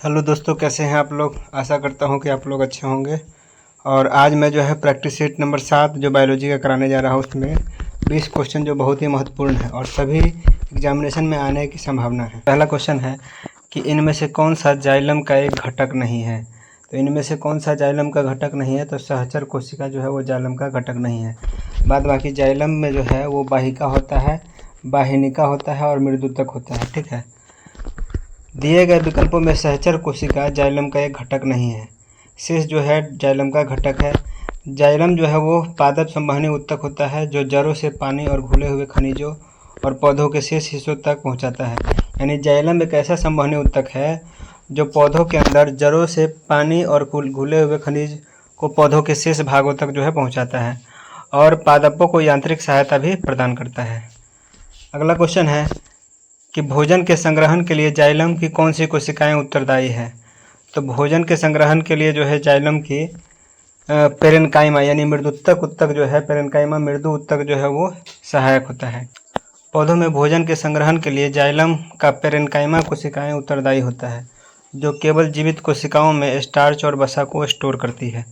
Hello दोस्तों, कैसे हैं आप लोग। आशा करता हूं कि आप लोग अच्छे होंगे। और आज मैं जो है प्रैक्टिस सेट नंबर 7 जो बायोलॉजी का कराने जा रहा हूं, उसमें 20 क्वेश्चन जो बहुत ही महत्वपूर्ण है और सभी एग्जामिनेशन में आने की संभावना है। पहला क्वेश्चन है कि इनमें से कौन सा जाइलम का एक घटक नहीं है। तो इनमें से कौन सा जाइलम का घटक नहीं है, तो सहचर कोशिका जो है वो जाइलम का घटक नहीं है। बाद बाकी जाइलम में जो है वो वाहिका होता है, वाहिनिका होता है और मृदुतक होता है। ठीक है, दिए गए विकल्पों में सहचर कोशिका जाइलम का एक घटक नहीं है। शेष जो है जाइलम का घटक है। जाइलम जो है वो पादप संवहनी उत्तक होता है जो जड़ों से पानी और घुले हुए खनिजों और पौधों के शेष हिस्सों तक पहुंचाता है। यानी जाइलम एक ऐसा संवहनी उत्तक है जो पौधों के अंदर जड़ों से पानी और घुले हुए खनिज को पौधों के शेष भागों तक जो है पहुँचाता है और पादपों को यांत्रिक सहायता भी प्रदान करता है। अगला क्वेश्चन है कि भोजन के संग्रहण के लिए जाइलम की कौन सी कोशिकाएं उत्तरदायी है। तो भोजन के संग्रहण के लिए जो है जाइलम की पेरेन्काइमा यानी मृदुत्तक उत्तक जो है, पेरेन्काइमा मृदु उत्तक जो है वो सहायक होता है। पौधों में भोजन के संग्रहण के लिए जाइलम का पेरेन्काइमा कोशिकाएं उत्तरदायी होता है जो केवल जीवित कोशिकाओं में स्टार्च और वसा को स्टोर करती है,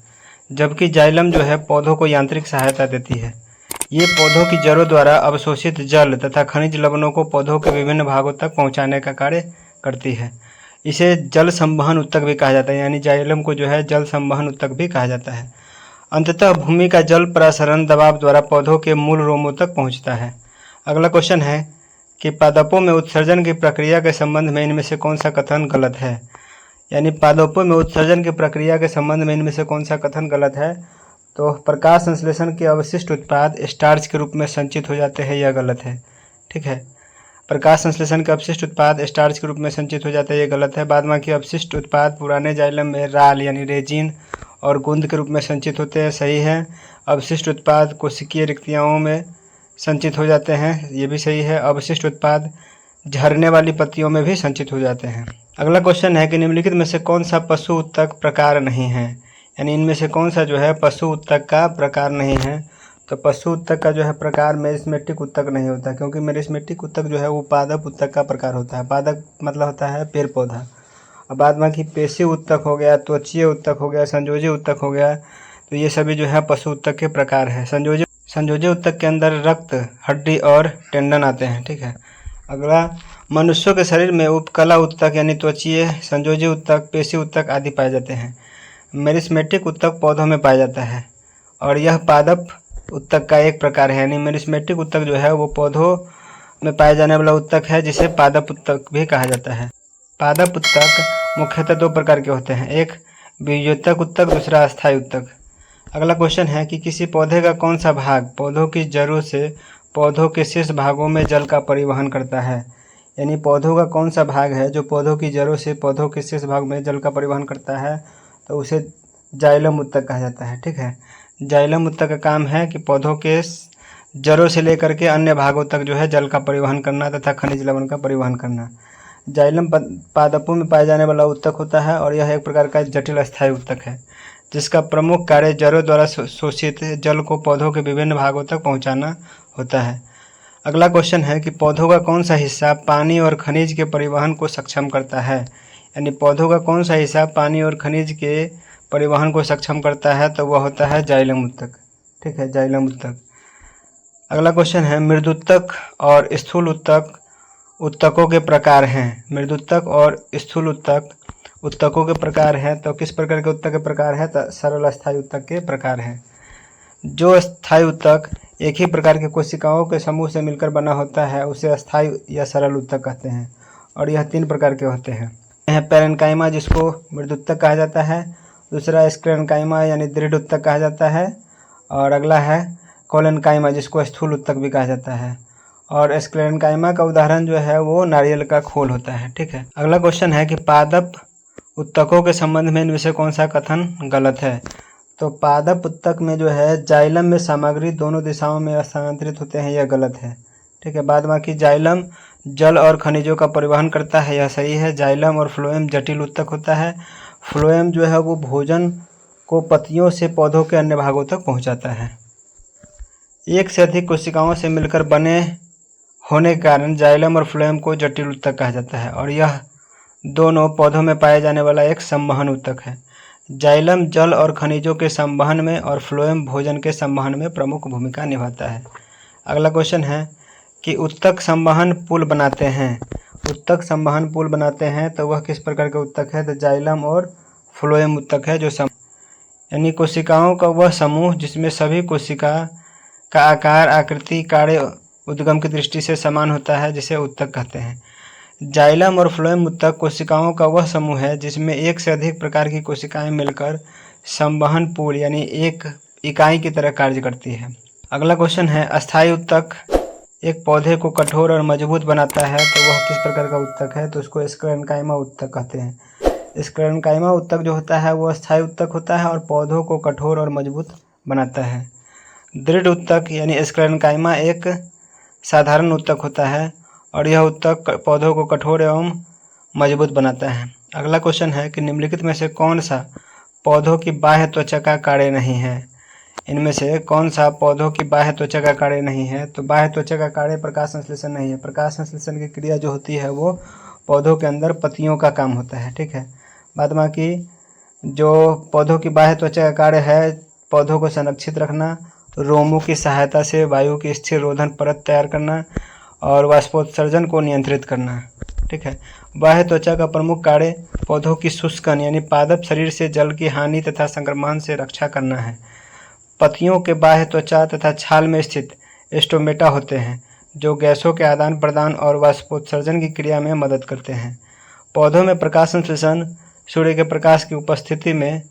जबकि जाइलम जो है पौधों को यांत्रिक सहायता देती है। ये पौधों की जड़ों द्वारा अवशोषित जल तथा खनिज लवणों को पौधों के विभिन्न भागों तक पहुंचाने का कार्य करती है। इसे जल संवहन उत्तक भी कहा जाता है, यानी जाइलम को जो है जल संवहन उत्तक भी कहा जाता है। अंततः भूमि का जल प्रसरण दबाव द्वारा पौधों के मूल रोमों तक पहुंचता है। अगला क्वेश्चन है कि पादपों में उत्सर्जन की प्रक्रिया के संबंध में इनमें से कौन सा कथन गलत है। यानी पादपों में उत्सर्जन की प्रक्रिया के संबंध में इनमें से कौन सा कथन गलत है। तो प्रकाश संश्लेषण के अवशिष्ट उत्पाद स्टार्च के रूप में संचित हो जाते हैं, यह गलत है। ठीक है, प्रकाश संश्लेषण के अवशिष्ट उत्पाद स्टार्च के रूप में संचित हो जाते हैं, यह गलत है। बाद बाकी अवशिष्ट उत्पाद पुराने जाइलम में राल यानी रेजिन और गुंद के रूप में संचित होते हैं, सही है। अवशिष्ट उत्पाद कोशिकीय रिक्तियाओं में संचित हो जाते हैं, ये भी सही है। अवशिष्ट उत्पाद झरने वाली पत्तियों में भी संचित हो जाते हैं। अगला क्वेश्चन है कि निम्नलिखित में से कौन सा पशु उत्तक प्रकार नहीं है। यानी इनमें से कौन सा जो है पशु उत्तक का प्रकार नहीं है। तो पशु उत्तक का जो है प्रकार मेरिस्मेटिक उत्तक नहीं होता, क्योंकि मेरिस्मेटिक उत्तक जो है वो पादप उत्तक का प्रकार होता है। पादप मतलब होता है पेड़ पौधा। अब बाद बाकी पेशी उत्तक हो गया, त्वचीय उत्तक हो गया, संयोजी उत्तक हो गया, तो ये सभी जो है पशु उत्तक के प्रकार है। संयोजी उत्तक के अंदर रक्त, हड्डी और टेंडन आते हैं। ठीक है, अगला मनुष्यों के शरीर में उपकला उत्तक यानी त्वचीय, संयोजी उत्तक, पेशी उत्तक आदि पाए जाते हैं। मेरिस्मेटिक उत्तक पौधों में पाया जाता है और यह पादप उत्तक का एक प्रकार है। यानी मेरिस्मेटिक उत्तक जो है वो पौधों में पाए जाने वाला उत्तक है, जिसे पादप उत्तक भी कहा जाता है। पादप उत्तक मुख्यतः दो प्रकार के होते हैं, एक बीजोत्तक उत्तक, दूसरा अस्थायी उत्तक। अगला क्वेश्चन है कि किसी पौधे का कौन सा भाग पौधों की जड़ों से पौधों के शेष भागों में जल का परिवहन करता है। यानी पौधों का कौन सा भाग है जो पौधों की जड़ों से पौधों के शेष भाग में जल का परिवहन करता है, तो उसे जाइलम उत्तक कहा जाता है। ठीक है, जाइलम उत्तक का काम है कि पौधों के जड़ों से लेकर के अन्य भागों तक जो है जल का परिवहन करना तथा खनिज लवण का परिवहन करना। जाइलम पादपों में पाए जाने वाला उत्तक होता है और यह एक प्रकार का जटिल अस्थायी उत्तक है, जिसका प्रमुख कार्य जड़ों द्वारा शोषित जल को पौधों के विभिन्न भागों तक पहुंचाना होता है। अगला क्वेश्चन है कि पौधों का कौन सा हिस्सा पानी और खनिज के परिवहन को सक्षम करता है। यानी पौधों का कौन सा हिस्सा पानी और खनिज के परिवहन को सक्षम करता है, तो वह होता है जाइलम उत्तक। ठीक है, जाइलम उत्तक। अगला क्वेश्चन है मृदुत्तक और स्थूल उत्तक उत्तकों के प्रकार हैं। मृदुत्तक और स्थूल उत्तक उत्तकों के प्रकार हैं, तो किस प्रकार के उत्तक के प्रकार है, तो सरल अस्थायी उत्तक के प्रकार हैं। जो अस्थायी उत्तक एक ही प्रकार के कोशिकाओं के समूह से मिलकर बना होता है उसे अस्थायी या सरल उत्तक कहते हैं और यह 3 प्रकार के होते हैं। यह पेरेन्काइमा जिसको मृदुत्तक कहा जाता है, दूसरा स्क्लेरेन्काइमा यानी दृढ़ उत्तक कहा जाता है, और अगला है कोलेन्काइमा जिसको स्थूल उत्तक भी कहा जाता है। और स्क्लेरेन्काइमा का उदाहरण जो है वो नारियल का खोल होता है। ठीक है, अगला क्वेश्चन है कि पादप उत्तकों के संबंध में इनमें से कौन सा कथन गलत है। तो पादप उत्तक में जो है जाइलम में सामग्री दोनों दिशाओं में स्थानांतरित होते हैं, यह गलत है। ठीक है, बाद बाकी जाइलम जल और खनिजों का परिवहन करता है, यह सही है। जाइलम और फ्लोएम जटिल उत्तक होता है। फ्लोएम जो है वो भोजन को पत्तियों से पौधों के अन्य भागों तक पहुंचाता है। एक से अधिक कोशिकाओं से मिलकर बने होने के कारण जाइलम और फ्लोएम को जटिल उत्तक कहा जाता है और यह दोनों पौधों में पाए जाने वाला एक संवहन उत्तक है। जाइलम जल और खनिजों के संवहन में और फ्लोएम भोजन के संवहन में प्रमुख भूमिका निभाता है। अगला क्वेश्चन है कि उत्तक संवहन पुल बनाते हैं। उत्तक संवहन पुल बनाते हैं तो वह किस प्रकार के उत्तक है? तो जाइलम और फ्लोएम उत्तक है, जो यानी कोशिकाओं का वह समूह जिसमें सभी कोशिका का आकार, आकृति, कार्य उद्गम की दृष्टि से समान होता है, जिसे उत्तक कहते हैं। जाइलम और फ्लोएम उत्तक कोशिकाओं का वह समूह है जिसमें एक से अधिक प्रकार की कोशिकाएं मिलकर संवहन पूल यानी एक इकाई की तरह कार्य करती है। अगला क्वेश्चन है, अस्थायी उत्तक एक पौधे को कठोर और मजबूत बनाता है तो वह किस प्रकार का उत्तक है? तो उसको स्क्लेरेन्काइमा उत्तक कहते हैं। स्क्लेरेन्काइमा उत्तक जो होता है वो अस्थायी उत्तक होता है और पौधों को कठोर और मजबूत बनाता है। दृढ़ उत्तक यानी स्क्लेरेन्काइमा एक साधारण उत्तक होता है और यह उत्तक पौधों को कठोर एवं मजबूत बनाता है। अगला क्वेश्चन है कि निम्नलिखित में से कौन सा पौधों की बाह्य त्वचा का कार्य नहीं है? इनमें से कौन सा पौधों की बाह्य त्वचा का कार्य नहीं है? तो बाह्य त्वचा का कार्य प्रकाश संश्लेषण नहीं है। प्रकाश संश्लेषण की क्रिया जो होती है वो पौधों के अंदर पत्तियों का काम होता है, ठीक है। बाद बाकी जो पौधों की बाह्य त्वचा का कार्य है पौधों को संरक्षित रखना, रोमों की सहायता से वायु की स्थिर रोधन परत तैयार करना और वाष्पोत्सर्जन को नियंत्रित करना, ठीक है। बाह्य त्वचा का प्रमुख कार्य पौधों की शुष्कन यानी पादप शरीर से जल की हानि तथा संक्रमण से रक्षा करना है। पत्तियों के बाह्य त्वचा तथा छाल में स्थित स्टोमेटा होते हैं जो गैसों के आदान प्रदान और वाष्पोत्सर्जन की क्रिया में मदद करते हैं। पौधों में प्रकाश संश्लेषण सूर्य के प्रकाश की उपस्थिति में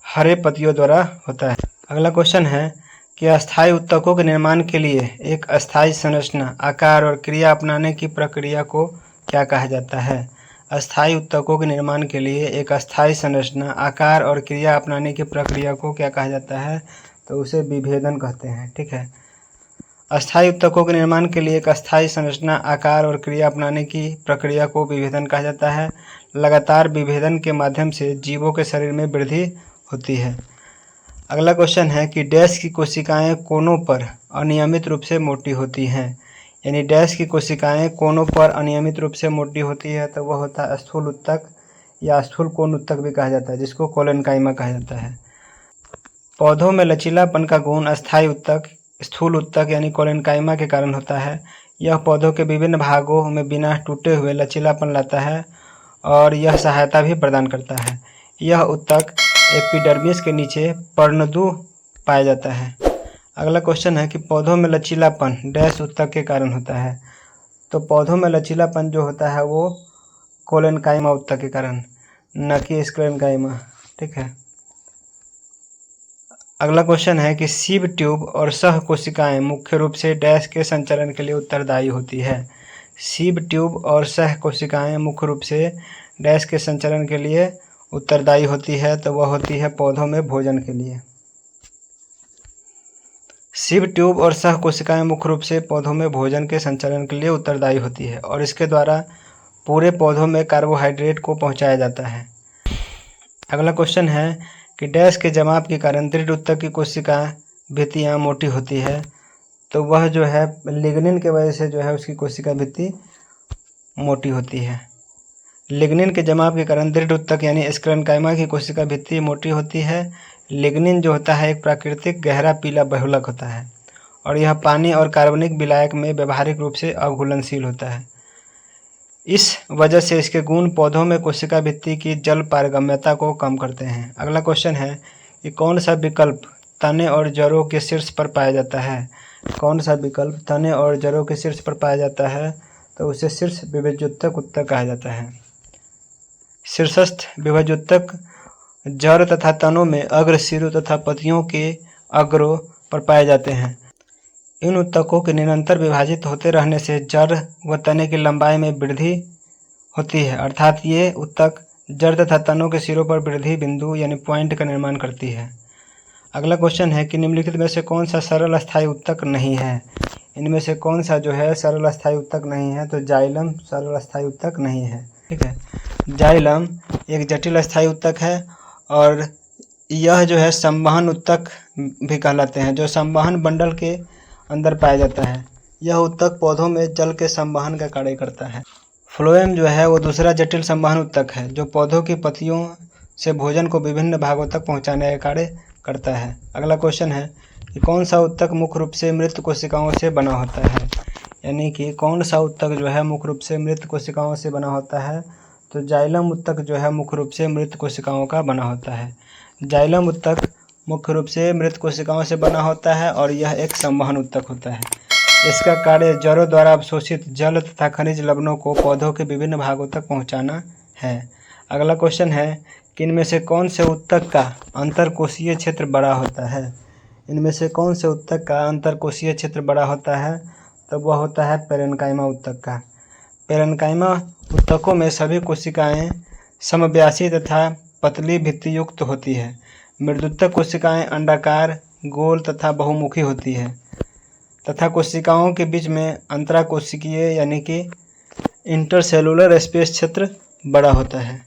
हरे पत्तियों द्वारा होता है। अगला क्वेश्चन है कि अस्थायी उत्तकों के निर्माण के लिए एक अस्थायी संरचना, आकार और क्रिया अपनाने की प्रक्रिया को क्या कहा जाता है? अस्थायी उत्तकों के निर्माण के लिए एक अस्थायी संरचना, आकार और क्रिया अपनाने की प्रक्रिया को क्या कहा जाता है? तो उसे विभेदन कहते हैं, ठीक है। अस्थायी उत्तकों के निर्माण के लिए एक अस्थायी संरचना, आकार और क्रिया अपनाने की प्रक्रिया को विभेदन कहा जाता है। लगातार विभेदन के माध्यम से जीवों के शरीर में वृद्धि होती है। अगला क्वेश्चन है कि डैश की कोशिकाएं कोनों पर अनियमित रूप से मोटी होती हैं। यानी डैश की कोशिकाएं कोनों पर अनियमित रूप से मोटी होती है तो वह होता है स्थूल उत्तक या स्थूल कोन उत्तक भी कहा जाता है, जिसको कोलेनकाइमा कहा जाता है। पौधों में लचीलापन का गुण अस्थायी उत्तक, स्थूल उत्तक यानी कोलेनकाइमा के कारण होता है। यह पौधों के विभिन्न भागों में बिना टूटे हुए लचीलापन लाता है और यह सहायता भी प्रदान करता है। यह उत्तक एपिडर्मिस के नीचे पर्णदु पाया जाता है। अगला क्वेश्चन है कि पौधों में लचीलापन डैश उत्तक के कारण होता है। तो पौधों में लचीलापन जो होता है वो कोलेनकाइमा उत्तक के कारण, न कि स्क्लेरेन्काइमा, ठीक है। अगला क्वेश्चन है कि सीब ट्यूब और सह कोशिकाएं मुख्य रूप से डैश के संचरण के लिए उत्तरदायी होती है। सीब ट्यूब और सह कोशिकाएं मुख्य रूप से डैश के संचरण के लिए उत्तरदायी होती है तो वह होती है पौधों में भोजन के लिए। सीब ट्यूब और सह कोशिकाएं मुख्य रूप से पौधों में भोजन के संचरण के लिए उत्तरदायी होती है और इसके द्वारा पूरे पौधों में कार्बोहाइड्रेट को पहुंचाया जाता है। अगला क्वेश्चन है कि डैश के जमाव के कारण दृढ़ उत्तक की कोशिका भित्तियाँ मोटी होती है तो वह जो है लिग्निन के वजह से जो है उसकी कोशिका भित्ति मोटी होती है। लिग्निन के जमाव के कारण दृढ़ उत्तक यानी स्क्लेरेन्काइमा की कोशिका भित्ति मोटी होती है। लिग्निन जो होता है एक प्राकृतिक गहरा पीला बहुलक होता है और यह पानी और कार्बनिक विलायक में व्यवहारिक रूप से अघुलनशील होता है। इस वजह से इसके गुण पौधों में कोशिका भित्ति की जल पारगम्यता को कम करते हैं। अगला क्वेश्चन है कि कौन सा विकल्प तने और जड़ों के शीर्ष पर पाया जाता है? कौन सा विकल्प तने और जड़ों के शीर्ष पर पाया जाता है? तो उसे शीर्ष विभज्योतक उत्तक कहा जाता है। शीर्षस्थ विभज्योतक जड़ तथा तनों में अग्र, सिरों तथा पत्तियों के अग्रों पर पाए जाते हैं। इन उत्तकों के निरंतर विभाजित होते रहने से जड़ व तने की लंबाई में वृद्धि होती है, अर्थात ये उत्तक जड़ तथा तनों के सिरों पर वृद्धि बिंदु यानी पॉइंट का निर्माण करती है। अगला क्वेश्चन है कि निम्नलिखित में से कौन सा सरल अस्थायी उत्तक नहीं है? इनमें से कौन सा जो है सरल अस्थायी उत्तक नहीं है? तो जाइलम सरल अस्थायी उत्तक नहीं है, ठीक है। जाइलम एक जटिल अस्थायी उत्तक है और यह जो है संवहन उत्तक भी कहलाते हैं, जो संवहन बंडल के अंदर पाया जाता है। यह उत्तक पौधों में जल के संवहन का कार्य करता है। फ्लोएम जो है वो दूसरा जटिल संवहन ऊतक है जो पौधों की पत्तियों से भोजन को विभिन्न भागों तक पहुंचाने का कार्य करता है। अगला क्वेश्चन है कि कौन सा ऊतक मुख्य रूप से मृत कोशिकाओं से बना होता है, यानी कि कौन सा ऊतक जो है मुख्य रूप से मृत कोशिकाओं से बना होता है। तो जाइलम ऊतक जो है मुख्य रूप से मृत कोशिकाओं का बना होता है। जाइलम ऊतक मुख्य रूप से मृत कोशिकाओं से बना होता है और यह एक संवहन ऊतक होता है। इसका कार्य जड़ों द्वारा अवशोषित जल तथा खनिज लवणों को पौधों के विभिन्न भागों तक पहुंचाना है। अगला क्वेश्चन है कि इनमें से कौन से ऊतक का अंतरकोशीय क्षेत्र बड़ा होता है। इनमें से कौन से ऊतक का अंतरकोशीय क्षेत्र बड़ा होता है, तो वह होता है पेरेन्काइमा ऊतक का। पेरेन्काइमा ऊतकों में सभी कोशिकाएं समव्यासी तथा पतली भित्ति युक्त होती है। मृदुतक कोशिकाएं अंडाकार, गोल तथा बहुमुखी होती है तथा कोशिकाओं के बीच में अंतराकोशिकीय यानी कि इंटरसेलुलर स्पेस क्षेत्र बड़ा होता है।